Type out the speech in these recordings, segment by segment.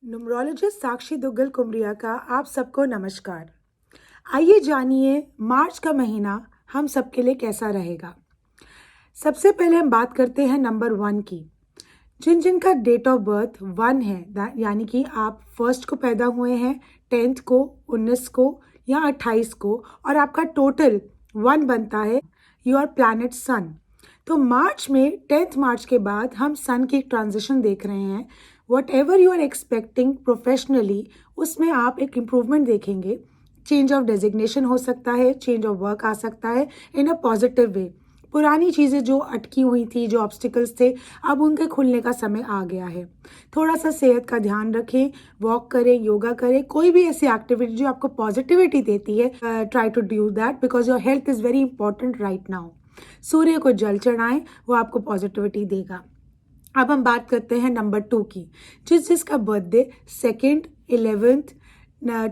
Numerologist साक्षी दुग्गल कुमरिया का आप सबको नमस्कार। आइए जानिए मार्च का महीना हम सबके लिए कैसा रहेगा। सबसे पहले हम बात करते हैं नंबर 1 की। जिन जिन का डेट ऑफ बर्थ 1 है, यानी कि आप 1 को पैदा हुए हैं, 10 को, 19 को या 28 को, और आपका टोटल 1 बनता है योर प्लैनेट सन। तो मार्च में 10 मार्च के बाद हम सन की ट्रांजिशन देख रहे हैं। Whatever you are expecting professionally, उसमें आप एक इम्प्रूवमेंट देखेंगे। चेंज ऑफ डेजिग्नेशन हो सकता है, चेंज ऑफ वर्क आ सकता है इन अ पॉजिटिव वे। पुरानी चीज़ें जो अटकी हुई थी, जो ऑब्स्टिकल्स थे, अब उनके खुलने का समय आ गया है। थोड़ा सा सेहत का ध्यान रखें, वॉक करें, योगा करें, कोई भी ऐसी एक्टिविटी जो आपको पॉजिटिविटी देती है, try to do that because your health is very important right now. Surya को जल चढ़ाएं, वो आपको पॉजिटिविटी देगा। अब हम बात करते हैं नंबर 2 की। जिसका बर्थडे 2nd, 11th,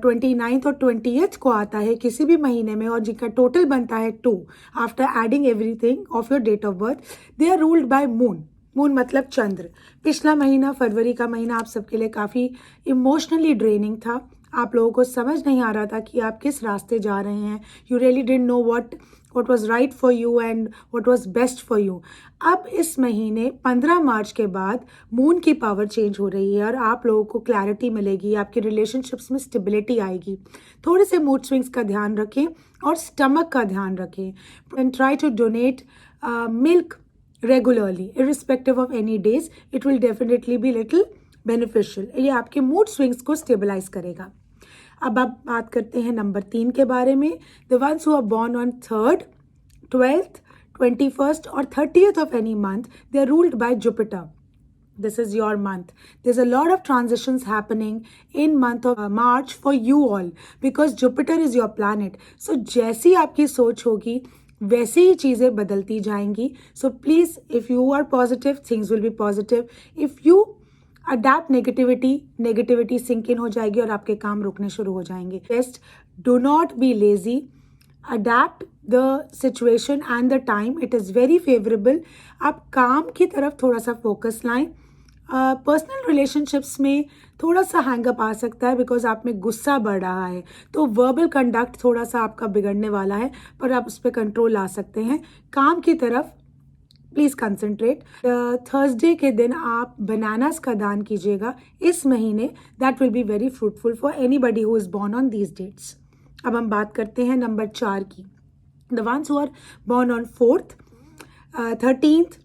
29th और 20th को आता है किसी भी महीने में, और जिनका टोटल बनता है 2 after adding everything of your date of birth, they are ruled by moon. Moon मतलब चंद्र। पिछला महीना, फरवरी का महीना, आप सबके लिए काफ़ी इमोशनली ड्रेनिंग था। आप लोगों को समझ नहीं आ रहा था कि आप किस रास्ते जा रहे हैं। You really didn't know what was right for you and what was best for you। अब इस महीने 15 मार्च के बाद मून की पावर चेंज हो रही है और आप लोगों को क्लैरिटी मिलेगी, आपके रिलेशनशिप्स में स्टेबिलिटी आएगी। थोड़े से मूड स्विंग्स का ध्यान रखें और स्टमक का ध्यान रखें। And try to donate milk regularly irrespective of any days, it will definitely be little beneficial। ये आपके मूड स्विंग्स को स्टेबलाइज करेगा। अब आप बात करते हैं नंबर 3 के बारे में। The ones who are born on 3rd, 12th, 21st और 30th of any month, they are ruled by Jupiter। This is your month. There's a lot of transitions happening in month of March for you all because Jupiter is your planet। So जैसी आपकी सोच होगी वैसे ही चीज़ें बदलती जाएंगी। So please, if you are positive, things will be positive। If you adapt negativity sink in हो जाएगी और आपके काम रुकने शुरू हो जाएंगे। Best, do not be lazy, adapt the situation and the time, it is very favourable. आप काम की तरफ थोड़ा सा फोकस लाएं। पर्सनल रिलेशनशिप्स में थोड़ा सा हैंगअप आ सकता है बिकॉज आप में गुस्सा बढ़ रहा है, तो वर्बल कंडक्ट थोड़ा सा आपका बिगड़ने वाला है, पर आप उस पर कंट्रोल ला सकते हैं। काम की तरफ प्लीज़ कंसंट्रेट। थर्सडे के दिन आप बनानास का दान कीजिएगा इस महीने। That will be very fruitful for anybody who is born on these dates. अब हम बात करते हैं नंबर 4 की। The ones who are born on 4th, 13th,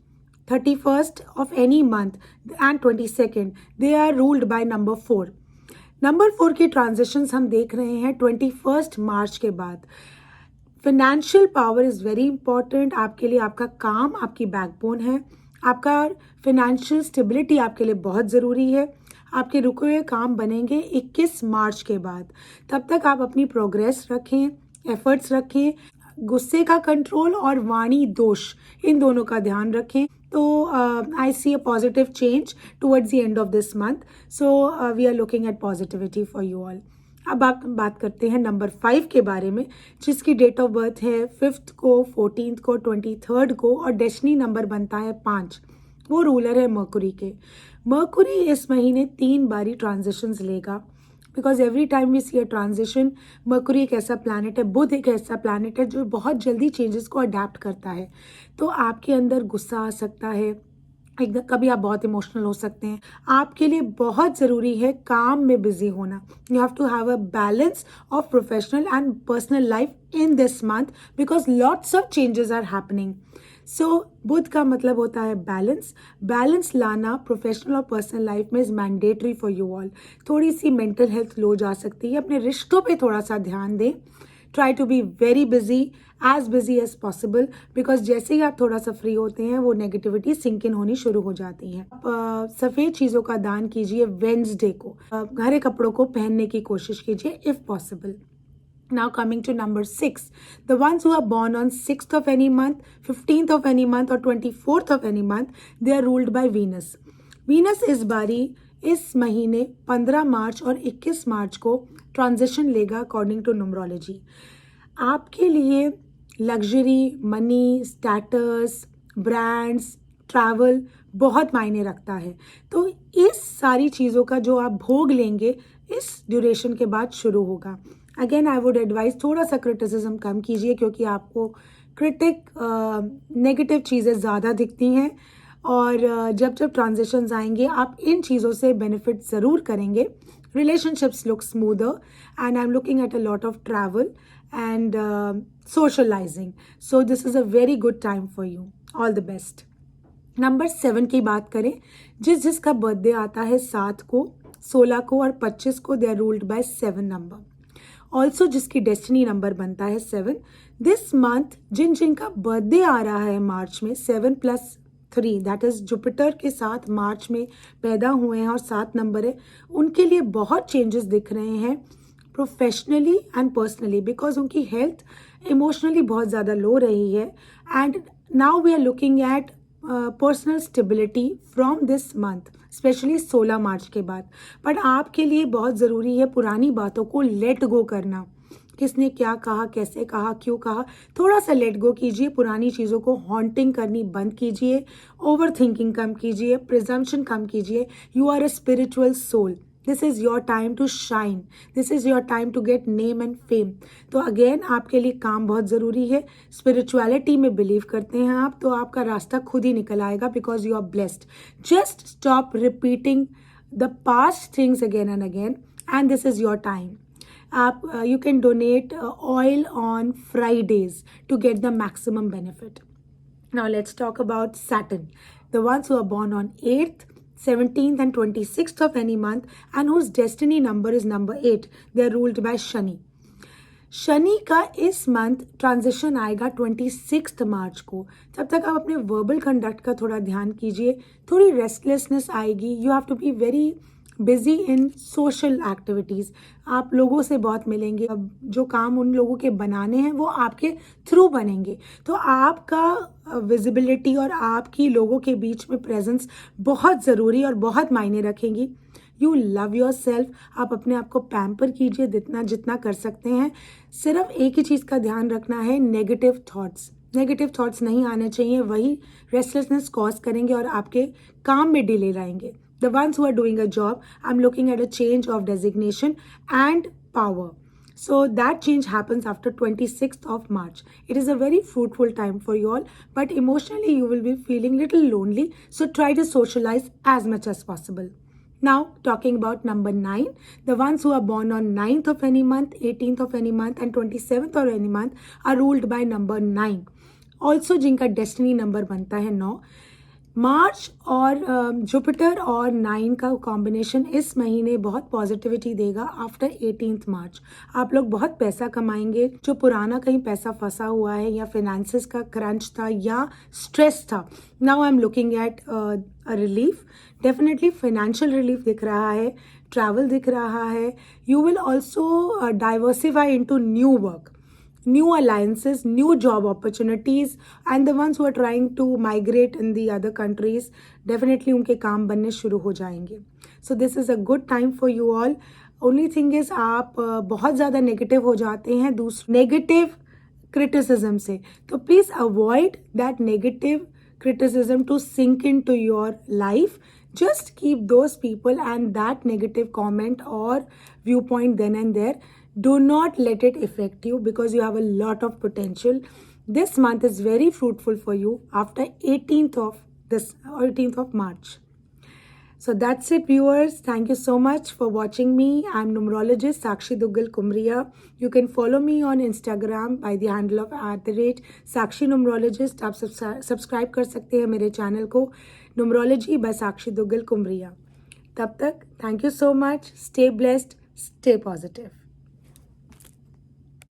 31st of any month and 22nd, they are ruled by number 4। Number 4 की transitions हम देख रहे हैं 21st मार्च के बाद। Financial power is very important आपके लिए। आपका काम आपकी बैकबोन है। आपका फिनेंशियल स्टेबिलिटी आपके लिए बहुत ज़रूरी है। आपके रुके हुए काम बनेंगे 21 मार्च के बाद। तब तक आप अपनी प्रोग्रेस रखें, एफर्ट्स रखें। गुस्से का कंट्रोल और वाणी दोष, इन दोनों का ध्यान रखें। तो I see a positive change towards the end of this month. So we are looking at positivity for you all. अब आप बात करते हैं नंबर 5 के बारे में, जिसकी डेट ऑफ बर्थ है 5th को, 14th को, 23rd को, और डेस्टिनी नंबर बनता है 5। वो रूलर है मर्कुरी के। मर्कुरी इस महीने 3 बारी ट्रांजिशंस लेगा because every time we see a transition. Mercury एक ऐसा प्लैनेट है, बुध एक ऐसा प्लैनेट है जो बहुत जल्दी चेंजेस को अडेप्ट करता है। तो आपके अंदर गुस्सा आ सकता है, एकदम कभी आप बहुत इमोशनल हो सकते हैं। आपके लिए बहुत ज़रूरी है काम में बिजी होना। You have to have a balance of professional and personal life in this month because lots of changes are happening. So Budh का मतलब होता है बैलेंस। बैलेंस लाना प्रोफेशनल और पर्सनल लाइफ में is mandatory for you all. थोड़ी सी mental health लो जा सकती है, अपने रिश्तों पे थोड़ा सा ध्यान दें। Try to be very busy, as busy as possible, because जैसे ही आप थोड़ा सा फ्री होते हैं वो नेगेटिविटी सिंक इन होनी शुरू हो जाती है। आप सफ़ेद चीज़ों का दान कीजिए वेंसडे को। हरे कपड़ों को पहनने की कोशिश कीजिए if possible. Now coming to number 6, the ones who are born on 6th of any month, 15th of any month or 24th of any month, they are ruled by Venus। Venus इस बारी इस महीने 15 मार्च और 21 मार्च को transition लेगा according to numerology. आपके लिए luxury, money, status, brands, travel बहुत मायने रखता है। तो इस सारी चीज़ों का जो आप भोग लेंगे इस ड्यूरेशन के बाद शुरू होगा। अगेन आई वुड एडवाइस थोड़ा सा क्रिटिसिज्म कम कीजिए, क्योंकि आपको नेगेटिव चीज़ें ज़्यादा दिखती हैं, और जब जब ट्रांजिशंस आएंगे आप इन चीज़ों से बेनिफिट ज़रूर करेंगे। Relationships look smoother, and I'm looking at a lot of travel and socializing. So this is a very good time for you. All the best. Number 7 की बात करें, जिसका बर्थडे आता है 7 को, 16 को और 25 को, they are ruled by 7 number. Also जिसकी डेस्टिनी नंबर बनता है 7, दिस मंथ जिनका बर्थडे आ रहा है मार्च में 7+3, दैट इज जुपिटर के साथ मार्च में पैदा हुए हैं और 7 नंबर है, उनके लिए बहुत चेंजेस दिख रहे हैं प्रोफेशनली एंड पर्सनली, बिकॉज उनकी हेल्थ इमोशनली बहुत ज़्यादा लो रही है। And now we are looking at personal stability from this month, specially 16 March के बाद। बट आपके लिए बहुत ज़रूरी है पुरानी बातों को लेट गो करना। किसने क्या कहा, कैसे कहा, क्यों कहा, थोड़ा सा लेट गो कीजिए। पुरानी चीज़ों को हॉन्टिंग करनी बंद कीजिए, ओवर थिंकिंग कम कीजिए, प्रिजम्पशन कम कीजिए। You are a spiritual soul, this is your time to shine, this is your time to get name and fame. तो अगेन आपके लिए काम बहुत ज़रूरी है। स्पिरिचुअलिटी में बिलीव करते हैं आप, तो आपका रास्ता खुद ही निकल आएगा, because you are blessed. Just stop repeating the past things again and again, and this is your time. आप you can donate oil on Fridays to get the maximum benefit. Now let's talk about Saturn, the ones who are born on 8th, 17th and 26th of any month and whose destiny number is number 8. They are ruled by Shani. Shani का इस month transition आएगा 26 मार्च को। तब तक आप अपने verbal conduct का थोड़ा ध्यान कीजिए, थोड़ी रेस्टलेसनेस आएगी। You have to be very busy in social activities, आप लोगों से बहुत मिलेंगे। अब जो काम उन लोगों के बनाने हैं वो आपके थ्रू बनेंगे, तो आपका विजिबिलिटी और आपकी लोगों के बीच में प्रेजेंस बहुत ज़रूरी और बहुत मायने रखेंगी। यू लव योर सेल्फ, आप अपने आप को पैम्पर कीजिए जितना कर सकते हैं। सिर्फ एक ही चीज़ का ध्यान रखना है, नेगेटिव थॉट्स नहीं आने चाहिए, वही रेस्टलेसनेस कॉज करेंगे और आपके काम में डिले लाएंगे। The ones who are doing a job, I'm looking at a change of designation and power. So that change happens after 26th of March. It is a very fruitful time for you all, but emotionally you will be feeling little lonely. So try to socialize as much as possible. Now talking about number 9, the ones who are born on 9th of any month, 18th of any month and 27th of any month are ruled by number 9. Also जिनका destiny number बनता है 9, मार्च और Jupiter और 9 का combination इस महीने बहुत positivity देगा। आफ्टर 18th मार्च आप लोग बहुत पैसा कमाएंगे। जो पुराना कहीं पैसा फंसा हुआ है या फिनेंसेस का क्रंच था या स्ट्रेस था, now I am looking at a relief. Definitely financial relief दिख रहा है, ट्रैवल दिख रहा है। You will also diversify into new work, new alliances, new job opportunities, and the ones who are trying to migrate in the other countries, definitely उनके काम बनने शुरू हो जाएंगे। So this is a good time for you all. Only thing is आप बहुत ज़्यादा negative हो जाते हैं नेगेटिव क्रिटिसिज्म से, तो please avoid that negative criticism to sink into your life. Just keep those people and that negative comment or viewpoint then and there. Do not let it affect you, because you have a lot of potential. This month is very fruitful for you after 18th of March. So that's it, viewers. Thank you so much for watching me. I'm numerologist Sakshi Duggal Kumriya. You can follow me on Instagram by the handle of @Sakshi Numerologist. आप subscribe कर सकते हैं मेरे channel को Numerology by Sakshi Duggal Kumriya. तब तक, thank you so much. Stay blessed. Stay positive.